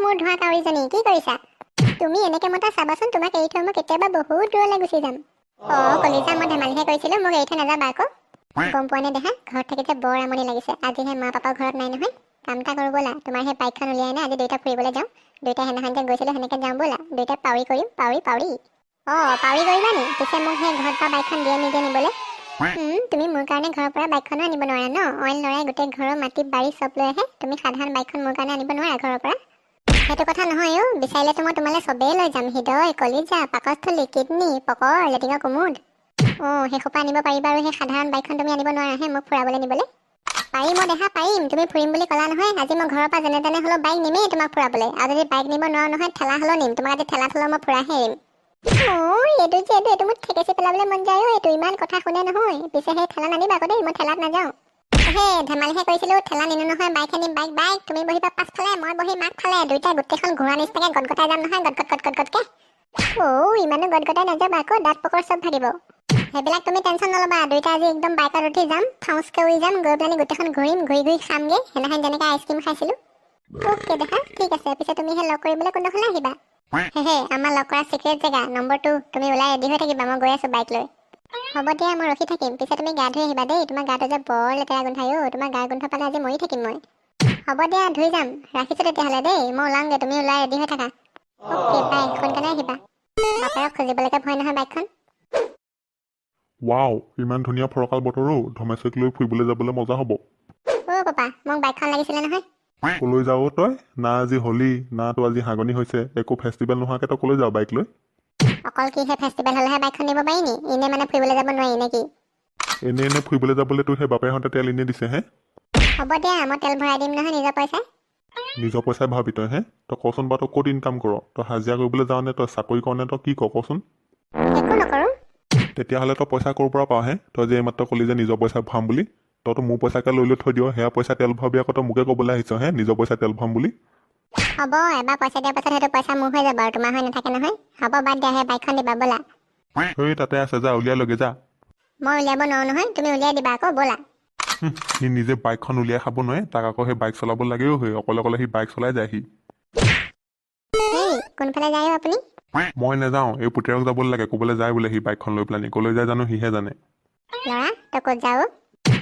মোৰ ধোঁৱা কাউৰীজনী কি কৰিছা তুমি এনেকে মতা চাবাচোন তোমাক এৰি থৈ মই কেতিয়াবা বহুত দূৰলৈ গুচি যাম কলিজা মই ধেমালিহে কৰিছিলো মোক এৰি থৈ নাযাবা আকৌ গম পোৱা নে দেহা ঘৰত থাকি যে বৰ আমনি লাগিছে আজিহে মা পাপা ঘৰত নাই নহয় কাম এটা কৰো ব'লা তোমাৰ সেই বাইকখন উলিয়াই নাই আজি দুইটা ফুৰিবলৈ যাওঁ দুইটা সেনাখন যে গৈছিলো সেনেকে যাওঁ ব'লা দুইটা পাউৰি কৰিম পাউৰি পাউৰি পাউৰি কৰিবা নি পিছে মোক সেই ঘৰত পৰা বাইকখন দিয়ে নিদিয়ে নিবলৈ তুমি মোৰ কাৰণে ঘৰৰ পৰা বাইকখনো আনিব নোৱাৰা ন অইন ল'ৰাই গোটেই ঘৰৰ মাটি বাৰী চব লৈ আহে তুমি সাধাৰণ বাইকখন মোৰ কাৰণে আনিব নোৱাৰা ঘৰৰ পৰা সেইটো কথা নহয় বিচাৰিলেতো মই তোমালৈ চবেই লৈ যাম হৃদয় কলিজা পাকস্থলী কিডনী পকৰ লেটিঙৰ কুমুদ সেই সোপা আনিব পাৰিবা আৰু সেই সাধাৰণ বাইকখন তুমি আনিব নোৱাৰাহে মোক ফুৰাবলৈ নিবলৈ পাৰিম মই দেখা পাৰিম তুমি ফুৰিম বুলি ক'লা নহয় আজি মই ঘৰৰ পৰা যেনে তেনে হ'লেও বাইক নিমেই তোমাক ফুৰাবলৈ আৰু যদি বাইক নিব নোৱাৰো নহয় ঠেলা হ'লেও নিম তোমাক আজি ঠেলা থ'লেও মই ফুৰাহে এৰিম এইটো মোক ঠেকেচি পেলাবলৈ মন যায় এইটো ইমান কথা শুনে নহয় পিছে সেই ঠেলা নানিবা আকৌ দেই মই ঠেলাত নাযাওঁ ধেমালিহে কৰিছিলো ঠেলা নিনো নহয় বাইক আনিম বাইক তুমি বহিবা পাছফালে মই বহি আগফালে দুইটা গোটেইখন ঘোঁৰা নিচিনাকে গটগটাই যাম নহয় গটগটকে ইমানো গটগটাই নাযাবা আকৌ দাঁত পকৰ চব ভাগিব সেইবিলাক তুমি টেনশ্যন নল'বা দুইটা আজি একদম বাইকত উঠি যাম ফাউচকে উৰি যাম গৈ পেলাই গোটেইখন ঘূৰিম ঘূৰি খামগে সেইদিনাখন যেনেকৈ আইচক্ৰীম খাইছিলো অ'কে দেখা ঠিক আছে পিছে তুমি সেই লগ কৰিবলৈ কোনডোখৰলৈ আহিবা আমাৰ লগ কৰা চিক্ৰেট জেগা নম্বৰ 2 তুমি ওলাই ৰেডি হৈ থাকিবা মই গৈ আছো বাইক লৈ হ'ব দিয়া মই ৰখি থাকিম পিছে তুমি গা ধুই আহিবা দেই তোমাৰ গাটো যে বৰ লেতেৰা গোন্ধাই তোমাৰ গাৰ গোন্ধ পালে আজি মৰি থাকিম মই হ'ব দিয়া ধুই যাম ৰাখিছো তেতিয়াহ'লে দেই মই ওলাওঁগে তুমি ওলাই ৰেডি হৈ থাকা অ'কে বাই সোনকালে আহিবা বাপেৰক খুজিবলৈকে ভয় নহয় বাইকখন ৱাও ইমান ধুনীয়া ফৰকাল বতৰো ধমেচক লৈ ফুৰিবলৈ যাবলৈ মজা হ'ব পাপা মোক বাইকখন লাগিছিলে নহয় কলৈ যাৱ তই না আজি হলি না তো আজি হাগনি হৈছে একো ফেষ্টিভেল নোহোৱাকৈ তই কলৈ যাৱ বাইক লৈ অকল কি সেই ফেষ্টিভেল হ'লেহে বাইকখন নিব পাৰি নি এনে মানে ফুৰিবলৈ যাব নোৱাৰি নেকি এনে ফুৰিবলৈ যাবলৈ তোৰ সেই বাপেহঁতে তেল এনে দিছে হ'ব দিয়া মই তেল ভৰাই দিম নহয় নিজৰ পইচাই ভাবি তই তই কচোন বাৰু তই ক'ত ইনকাম কৰ তই হাজিৰা কৰিবলৈ যাৱ নে তই চাকৰি কৰ নে তই কি কৰ কচোন একো নকৰোঁ তেতিয়াহ'লে তই পইচা ক'ৰ পৰা পাৱ তই যে এইমাত্ৰ ক'লি যে নিজৰ পইচা ভৰাম বুলি তইতো মোৰ পইচাকে লৈ থৈ দিয় সেয়া পইচা তেল ভৰাবি আকৌ তই মোকে ক'বলৈ আহিছ নিজৰ পইচা তেল ভৰাম বুলি হ'ব এবাৰ পইচা দিয়াৰ পাছত সেইটো পইচা মোৰ হৈ যাব আৰু তোমাৰ হৈ নাথাকে নহয় হ'ব বাদ দিয়া সেই বাইকখন দিবা ব'লা তাতে আছে যা উলিয়াই লগে যা মই উলিয়াব নোৱাৰো নহয় তুমি উলিয়াই দিবা আকৌ ব'লা সি নিজে বাইকখন উলিয়াই খাব নোৱাৰে তাক আকৌ সেই বাইক চলাব লাগেও অকলে সি বাইক চলাই যায় কোনফালে যায় আপুনি মই নাযাওঁ এই পুতেৰক যাবলৈ লাগে ক'বলৈ যায় বোলে সি বাইকখন লৈ পেলাই ক'লৈ যায় জানো সিহে জানে ল'ৰা তই ক'ত যাৱ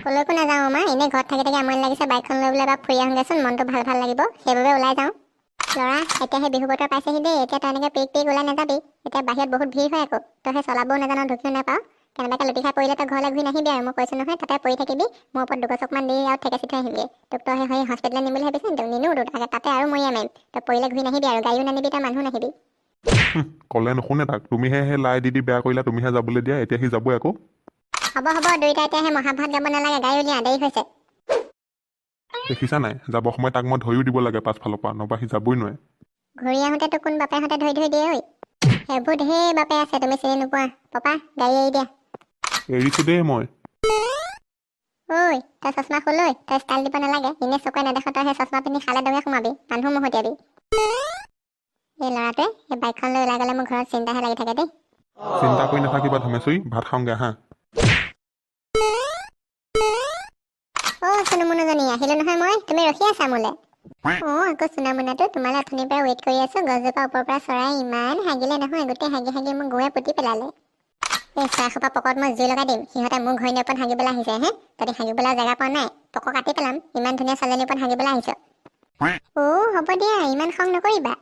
ক'লৈকো নাযাওঁ মা এনেই ঘৰত থাকি আমনি লাগিছে বাইকখন লৈ পেলাই এবাৰ ফুৰি আহোঁগেচোন মনটো ভাল লাগিব সেইবাবে ওলাই যাওঁ ল'ৰা এতিয়া সেই বিহু বতৰ পাইছেহি দেই এতিয়া তই এনেকৈ পেক ওলাই নাযাবি এতিয়া বাহিৰত বহুত ভিৰ হয় আকৌ তই সেই চলাবও নাজানো ঢুকিও নাপাওঁ কেনেবাকৈ লুটি খাই পৰিলে তই ঘৰলৈ ঘূৰি নাহিবি আৰু মই কৈছোঁ নহয় তাতে পৰি থাকিবি মোৰ ওপৰত দুগচকমান দি আৰু ঠেকেচি থৈ আহিবি তোক তই সেই হস্পিটেলত নিম বুলি ভাবিছোঁ নিনো তাতে আৰু মৰিয়াই মাৰিম তই পৰিলে ঘূৰি নাহিবি আৰু গাড়ীও নানিবি তই মানুহ নাহিবি ক'লে নুশুনে তাক তুমিহে সেই লাই দি বেয়া কৰিলা তুমিহে যাবলৈ দিয়া এতিয়া সি যাবই আকৌ হ'ব দুইটা এতিয়া সেই মহাভাৰত যাব নালাগে গাড়ী উলিয়া দেৰি হৈছে দেখিছা নাই যাব সময় তাক মই ধৰিও দিব লাগে পাছফালৰ পৰা নহবা সি যাবই নোৱাৰে ঘূৰি আহোঁতেতো কোন বাপেহঁতে ধৰি দিয়ে ঐ সেইবোৰ ঢেৰ বাপে আছে তুমি চিনি নোপোৱা পাপা গাড়ী এৰি দিয়া এৰিছো দেই মই ঐ তই চশমা খোল তই ষ্টাইল দিব নালাগে এনে চকুৱে নেদেখ তই সেই চশমা পিন্ধি খালে দঙে সোমাবি মানুহ মহতিয়াবি এই ল'ৰাটোৱে সেই বাইকখন লৈ ওলাই গ'লে মোৰ ঘৰত চিন্তাহে লাগি থাকে দেই চিন্তা কৰি নাথাকিবা ধমেশ্বৰী ভাত খাওঁগে হা চুনুমুনুজনী আহিলো নহয় মই তুমি ৰখি আছা মোলে আকৌ চুনামুনাটো তোমালৈ অথনিৰ পৰা ৱেইট কৰি আছো গছজোপা ওপৰৰ পৰা চৰাই ইমান হাগিলে নহয় গোটেই হাগি মোক গৰুৱে পুতি পেলালে এই চাহসোপা পকত মই জুই লগাই দিম সিহঁতে মোৰ ঘৈণীৰ ওপৰত হাগিবলৈ আহিছে তহঁতি হাগিবলৈ জেগা পোৱা নাই পক কাটি পেলাম ইমান ধুনীয়া ছোৱালীজনীৰ ওপৰত হাগিবলৈ আহিছ হ'ব দিয়া ইমান খং নকৰিবা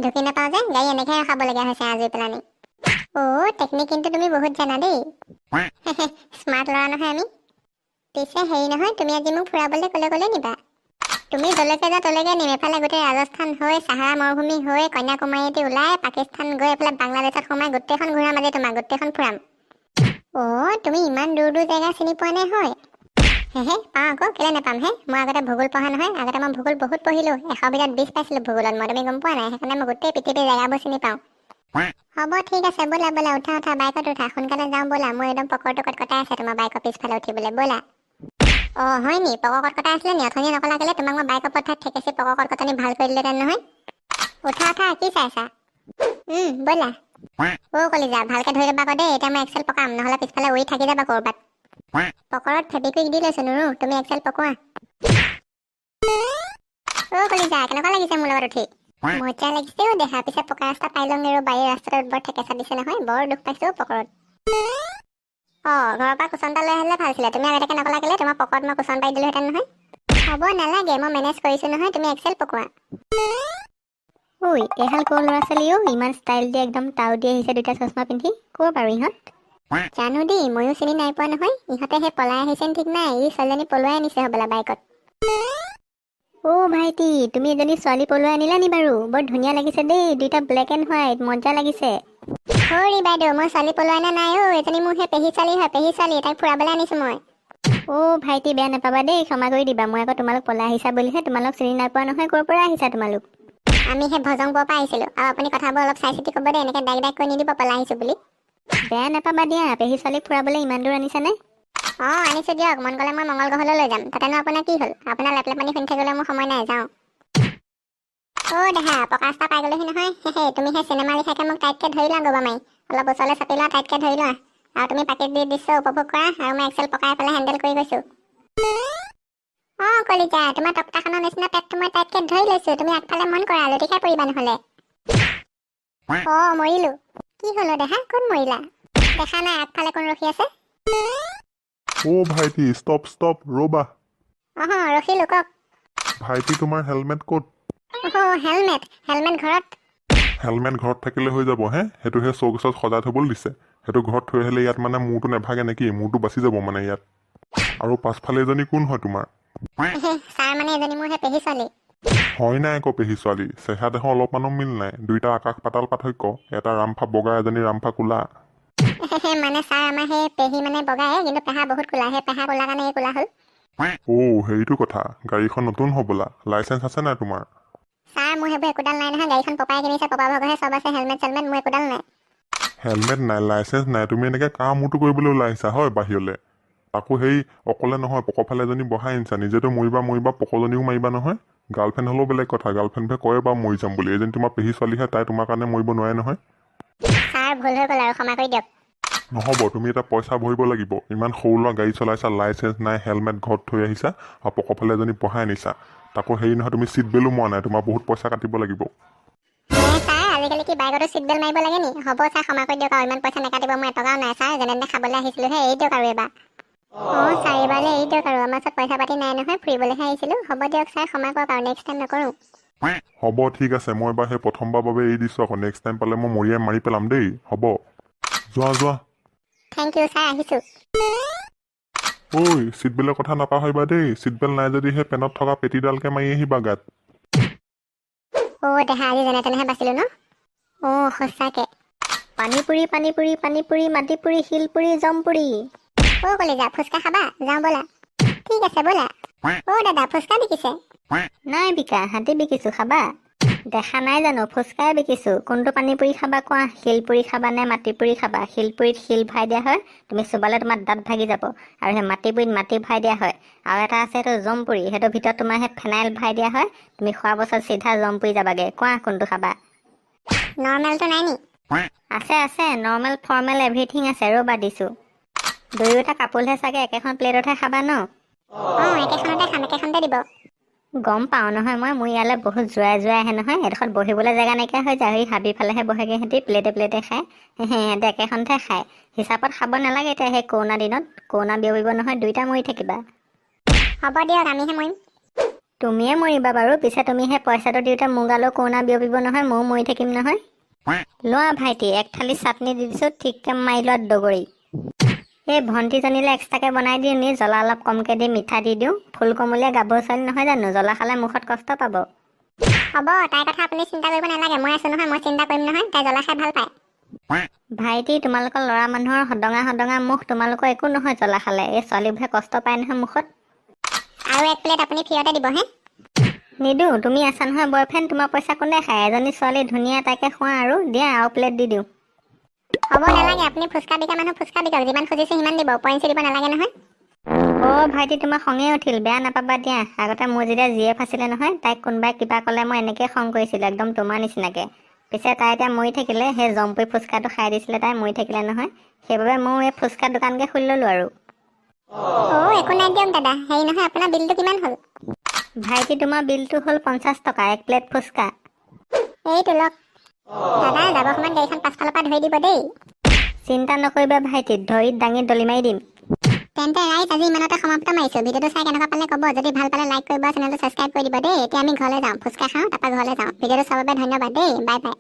ঢুকি নাপাওঁ যে গাড়ী এনেকৈ ৰখাবলগীয়া হৈছে আজৰি পেলানি টেকনিক কিন্তু তুমি বহুত জানা দেই স্মাৰ্ট ল'ৰা নহয় আমি পিছে হেৰি নহয় তুমি আজি মোক ফুৰাবলৈ ক'লে নিবা তুমি যলৈকে যা তলৈকে নিম এফালে গোটেই ৰাজস্থান হৈ চাহাৰা মৰুভূমি হৈ কন্যাকুমাৰীতে ওলাই পাকিস্তান গৈ এফালে বাংলাদেশত সোমাই গোটেইখন ঘূৰাম আজি তোমাক গোটেইখন ফুৰাম তুমি ইমান দূৰ জেগা চিনি পোৱা নাই হয় পাওঁ আকৌ কেলে নাপাম মই আগতে ভূগোল পঢ়া নহয় আগতে মই ভূগোল বহুত পঢ়িলোঁ 100 ভিতৰত 20 পাইছিলোঁ ভূগোলত মই তুমি গম পোৱা নাই সেইকাৰণে মই গোটেই পৃথিৱীৰ জেগাবোৰ চিনি পাওঁ হ'ব ঠিক আছে ব'লা উঠা বাইকত উঠা সোনকালে যাওঁ ব'লা মোৰ একদম পকৰটো কটকটাই আছে তোমাৰ বাইকৰ পিছফালে উঠিবলৈ ব'লা হয় নি পকৰ কটকটাই আছিলে নি অথনি নকলা কেলে তোমাক মই বাইকৰ পথাৰত ঠেকেচি পকৰ কটকটানি ভাল কৰি দিলেহেঁতেন নহয় উঠা কি চাইছা ব'লা কলিজা ভালকৈ ধৰি ল'বা আকৌ দেই এতিয়া মই এক্সেল পকাম নহ'লে পিছফালে উৰি থাকি যাবা ক'ৰবাত পকৰত ফেবিকুইক দি লৈছোঁ নুৰু তুমি এক্সেল পকোৱা কলিজা কেনেকুৱা লাগিছে মোৰ লগত উঠি মজা লাগিছে দেহা পিছে পকা ৰাস্তা পাই লওঁগে আৰু বাৰীৰ ৰাস্তাটোত বৰ ঠেকেচা দিছে নহয় বৰ দুখ পাইছো পকৰত ঘৰৰ পৰা কুচন এটা লৈ আহিলে ভাল আছিলে তুমি আগতীয়াকে নকলা কেলে তোমাৰ পকৰত মই কুচন পাৰি দিলোহেঁতেন নহয় হ'ব নালাগে মই মেনেজ কৰিছো নহয় তুমি এক্সেল পকোৱা ঐ এহাল কৰ ল'ৰা ছোৱালীও ইমান ষ্টাইল দিয়ে একদম টাউ দি আহিছে দুটা চশমা পিন্ধি কৰ বাৰু ইহঁত জানো দেই ময়ো চিনি নাই পোৱা নহয় ইহঁতে সেই পলাই আহিছে ঠিক নাই এই ছোৱালীজনী পলুৱাই আনিছে হ'বলা বাইকত ভাইটি তুমি এজনী ছোৱালী পলুৱাই আনিলা নি বাৰু বৰ ধুনীয়া লাগিছে দেই দুইটা ব্লেক এণ্ড হোৱাইট মজা লাগিছে সৰি বাইদেউ মই ছোৱালী পলুৱাই অনা নাই এজনী মোৰ সেই পেহী ছোৱালী হয় পেহী ছোৱালী তাইক ফুৰাবলৈ আনিছো মই ভাইটি বেয়া নাপাবা দেই ক্ষমা কৰি দিবা মই আকৌ তোমালোক পলাই আহিছা বুলিহে তোমালোক চিনি নাপোৱা নহয় ক'ৰ পৰা আহিছা তোমালোক আমি সেই ভজংপুৰৰ পৰা আহিছিলোঁ আৰু আপুনি কথাবোৰ অলপ চাই চিতি ক'ব দেই এনেকৈ ডাইক ডাইক কৈ নিদিব পলাই আহিছোঁ বুলি বেয়া নাপাবা দিয়া পেহী ছোৱালীক ফুৰাবলৈ ইমান দূৰ আনিছেনে আনিছোঁ দিয়ক মন গ'লে মই মংগল গ্ৰহলৈ লৈ যাম তাতেনো আপোনাৰ কি হ'ল আপোনাৰ লেপলেপানি শুনি থাকিবলৈ মোৰ সময় নাই যাওঁ দেহা পকা ৰাস্তা পাই গ'লোহি নহয় তুমি সেই চিনেমা লিখাকে মোক টাইটকৈ ধৰি লোৱা গবা মাৰি অলপ ওচৰলৈ চাপি লোৱা টাইটকৈ ধৰি লোৱা আৰু তুমি প্ৰাকৃতিক দৃশ্য উপভোগ কৰা আৰু মই এক্সেল পকাই পেলাই হেণ্ডেল কৰি গৈছোঁ কলিজা তোমাৰ টকটাখনৰ নিচিনা পেটটো মই টাইটকৈ ধৰি লৈছোঁ তুমি আগফালে মন কৰা লুটিখাই পৰিবা নহ'লে মৰিলোঁ কি হ'ল দেহা কোন মৰিলা দেখা নাই আগফালে কোন ৰখি আছে ভাইটি ষ্টপ ৰ'বা ৰখিলোঁ কওক ভাইটি তোমাৰ হেলমেট ক'ত হেলমেট ঘৰত হেলমেট ঘৰত থাকিলে হৈ যাব সেইটোহে চৌকেছত সজাই থবলৈ দিছে সেইটো ঘৰত থৈ আহিলে ইয়াত মানে মূৰটো নেভাগে নেকি মূৰটো বাচি যাব মানে ইয়াত আৰু পাছফালে এজনী কোন হয় তোমাৰ ছাৰ মানে এজনী মোৰ সেই পেহী ছোৱালী হয় নাই আকৌ পেহী ছোৱালী চেহেৰা দেখোন অলপমানো মিল নাই দুইটা আকাশ পাতাল পাৰ্থক্য এটা ৰামফা বগা এজনী ৰামফা কোলা মানে ছাৰ আমাৰ সেই পেহী মানে বগাই কিন্তু পেহা বহুত কোলা সেই পেহা কোলা কাৰণে এই কোলা হ'ল সেইটো কথা গাড়ীখন নতুন হ'বলা লাইচেঞ্চ আছে নাই তোমাৰ ছাৰ মোৰ সেইবোৰ একোডাল নাই নহয় গাড়ীখন পপাই কিনিছে পপা ভগহে চব আছে হেলমেট চেলমেট মোৰ একোডাল নাই হেলমেট নাই লাইচেঞ্চ নাই তুমি এনেকৈ কাৰ মূৰটো কৰিবলৈ ওলাই আহিছা হয় বাহিৰলৈ আকৌ সেই অকলে নহয় পকৰফালে এজনী বহাই আনিছা নিজেতো মৰিবা পকৰজনীও মাৰিবা নহয় গাৰ্লফ্ৰেণ্ড হ'লেও বেলেগ কথা গাৰ্লফ্ৰেণ্ডে কয় বাৰু মৰি যাম বুলি এজনী তোমাৰ পেহী ছোৱালীহে তাই তোমাৰ কাৰণে মৰিব নোৱাৰে নহয় ছাৰ ভুল হৈ গ'ল আৰু ক্ষমা কৰি দিয়ক নহ'ব তুমি এটা পইচা ভৰিব লাগিব ইমান সৰু ল'ৰা গাড়ী চলাইছা লাইচেঞ্চ নাই হেলমেট ঘৰত থৈ আহিছা আৰু পকৰফালে এজনী বহাই আনিছা তাকো হেৰি নহয় তুমি চিট বেলো মৰা নাই তোমাৰ বহুত পইচা কাটিব লাগিব ছাৰ আজিকালি কি বাইকতো চিট বেল্ট মাৰিব লাগে নি হ'ব ছাৰ ক্ষমা কৰি দিয়ক আৰু ইমান পইচা নাকাটিব মই এটকাও নাই ছাৰ যেনে তেনে খাবলৈ আহিছিলোঁহে এৰি দিয়ক আৰু এবাৰ ছাৰ এইবাৰলৈ এৰি দিয়ক আৰু আমাৰ ওচৰত পইচা পাতি নাই নহয় ফুৰিবলৈহে আহিছিলোঁ হ'ব দিয়ক ছাৰ ক্ষমা কৰক আৰু নেক্সট টাইম নকৰোঁ হ'ব ঠিক আছে মই এবাৰ সেই প্ৰথমবাৰ বাবে এৰি দিছোঁ আকৌ নেক্সট টাইম পালে মই মৰিয়াই মাৰি পেলাম দেই হ'ব যোৱা থেংক ইউ ছাৰ আহিছোঁ চিট বেল্টৰ কথা নাপাহৰিবা দেই চিট বেল্ট নাই যদি সেই পেনত থকা পেটিডালকে মাৰি আহিবা গাত দেহা আজি যেনে তেনেহে বাচিলোঁ ন সঁচাকে পানীপুৰি মাটিপুৰি শিলপুৰি জমপুৰি কলিজা ফুচকা খাবা যাওঁ ব'লা ঠিক আছে ব'লা দাদা ফুচকা বিকিছে নাই বিকা হাতী বিকিছোঁ খাবা দেখা নাই জানো ফুচকাই বিকিছোঁ কোনটো পানীপুৰি খাবা কোৱা শিলপুৰি খাবা নে মাটিপুৰি খাবা শিলপুৰিত শিল ভৰাই দিয়া হয় তুমি চুবালে তোমাৰ দাঁত ভাগি যাব আৰু সেই মাটিপুৰিত মাটি ভৰাই দিয়া হয় আৰু এটা আছে সেইটো জমপুৰি সেইটোৰ ভিতৰত তোমাৰ সেই ফেনাইল ভৰাই দিয়া হয় তুমি খোৱাৰ পাছত চিধা জমপুৰি যাবাগে কোৱা কোনটো খাবা নৰ্মেলটো নাই নি আছে নৰ্মেল ফৰ্মেল এভৰিথিং আছে ৰ'বা দিছোঁ দুয়োটা কাপোৰহে চাগে একেখন প্লেটতহে খাবা ন একেখনতে খাম একেখনতে দিব গম পাওঁ নহয় মোৰ ইয়ালৈ বহুত জোৰাই আহে নহয় এডোখৰত বহিবলৈ জেগা নাইকিয়া হৈ যায় হাবি ফালেহে বহেগৈ সিহঁতি প্লেটে খায় সিহঁতে একেখনতে খায় হিচাপত খাব নালাগে এতিয়া সেই কৰোণা দিনত কৰোণা বিয়পিব নহয় দুইটা মৰি থাকিবা হ'ব দিয়ক আমিহে মৰিম তুমিয়ে মৰিবা বাৰু পিছে তুমি সেই পইচাটো দিওঁতে মোৰ গালেও কৰোণা বিয়পিব নহয় ময়ো মৰি থাকিম নহয় লোৱা ভাইটি এক থালি চাটনি দি দিছোঁ ঠিককৈ মাৰি লোৱা দগৰি এই ভণ্টিজনীলৈ এক্সট্ৰাকৈ বনাই দিওঁ নি জ্বলা অলপ কমকৈ দি মিঠা দি দিওঁ ফুলকমলীয়া গাভৰু ছোৱালী নহয় জানো জ্বলা খালে মুখত কষ্ট পাব হ'ব তাইৰ কথা আপুনি চিন্তা কৰিব নালাগে মই আছোঁ নহয় মই চিন্তা কৰিম নহয় তাই জ্বলা খাই ভাল পায় ভাইটি তোমালোকৰ ল'ৰা মানুহৰ সদঙা মুখ তোমালোকৰ একো নহয় জ্বলা খালে এই ছোৱালীবোৰে কষ্ট পায় নহয় মুখত আৰু এক প্লেট আপুনি ফ্ৰীতে দিব নিদিওঁ তুমি আছা নহয় বয়ফ্ৰেণ্ড তোমাৰ পইচা কোনে খায় এজনী ছোৱালী ধুনীয়া তাইকে খোৱা আৰু দিয়া আৰু প্লেট দি দিওঁ হ'ব নালাগে আপুনি ফুচকা বিকা মানুহ ফুচকা বিকক যিমান খুজিছে সিমান দিব পইণ্টছ দিব নালাগে নহয় ভাইটি তোমাৰ খঙে উঠিল বেয়া নাপাবা দিয়া আগতে মোৰ যেতিয়া জিএফ আছিলে নহয় তাইক কোনোবাই কিবা ক'লে মই এনেকৈ খং কৰিছিলোঁ একদম তোমাৰ নিচিনাকৈ পিছে তাই এতিয়া মৰি থাকিলে সেই জম্পুৰি ফুচকাটো খাই দিছিলে তাই মৰি থাকিলে নহয় সেইবাবে মই এই ফুচকা দোকানকৈ খুলি ল'লোঁ আৰু একো নাই দিয়ক দাদা হেৰি নহয় আপোনাৰ বিলটো কিমান হ'ল ভাইটি তোমাৰ বিলটো হ'ল 50 টকা 1 প্লেট ফুচকা। এইটো লওক দাদা, যাব সময়ত গাড়ীখন পাছফালৰ পৰা ধৰি দিব দেই। চিন্তা নকৰিবা ভাইটি, ধৰিত দাঙি দলি মাৰি দিম। তেন্তে ৰাইজ আজি ইমানতে সমাপ্ত মাৰিছোঁ। ভিডিঅ'টো চাই কেনেকুৱা পালে ক'ব, যদি ভাল পালে লাইক কৰিব, চেনেলটো ছাবস্ক্ৰাইব কৰি দিব দেই। এতিয়া আমি ঘৰলৈ যাওঁ, ফুচকা খাওঁ, তাৰপৰা ঘৰলৈ যাওঁ। ভিডিঅ'টো চাবৰ বাবে ধন্যবাদ দেই, বাই বাই।